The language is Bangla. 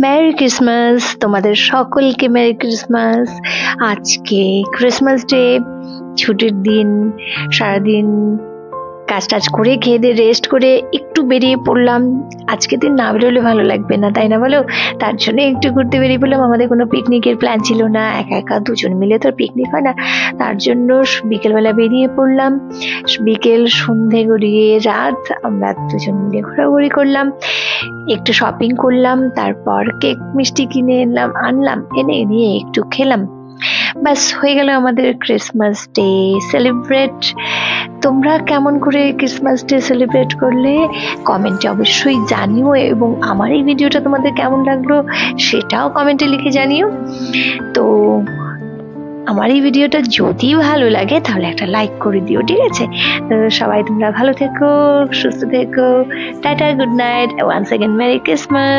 মেরি ক্রিসমাস, তোমাদের সকলকে মেরি ক্রিসমাস। আজকে ক্রিসমাস ডে, ছুটির দিন। সারাদিন কাজ টাজ করে খেয়ে দিয়ে রেস্ট করে একটু বেরিয়ে পড়লাম। আজকে দিন না বেরোলে ভালো লাগবে না, তাই না বলো? তার জন্য একটু ঘুরতে বেরিয়ে পড়লাম। আমাদের কোনো পিকনিকের প্ল্যান ছিল না, একা একা দুজন মিলে তো পিকনিক হয় না। তার জন্য বিকেলবেলা বেরিয়ে পড়লাম। বিকেল সন্ধে গড়িয়ে রাত আমরা দুজন মিলে ঘোরাঘুরি করলাম, একটু শপিং করলাম, তারপর কেক মিষ্টি কিনে আনলাম, এনে নিয়ে একটু খেলাম। ব্যাস হয়ে গেল আমাদের ক্রিসমাস ডে সেলিব্রেট। তোমরা কেমন করে ক্রিসমাস ডে সেলিব্রেট করলে কমেন্টে অবশ্যই জানিও, এবং আমার এই ভিডিওটা তোমাদের কেমন লাগলো সেটাও কমেন্টে লিখে জানিও। তো আমার এই ভিডিওটা যদি ভালো লাগে তাহলে একটা লাইক করে দিও, ঠিক আছে? তো সবাই তোমরা ভালো থেকো, সুস্থ থেকো। Tata, good night, once again merry Christmas.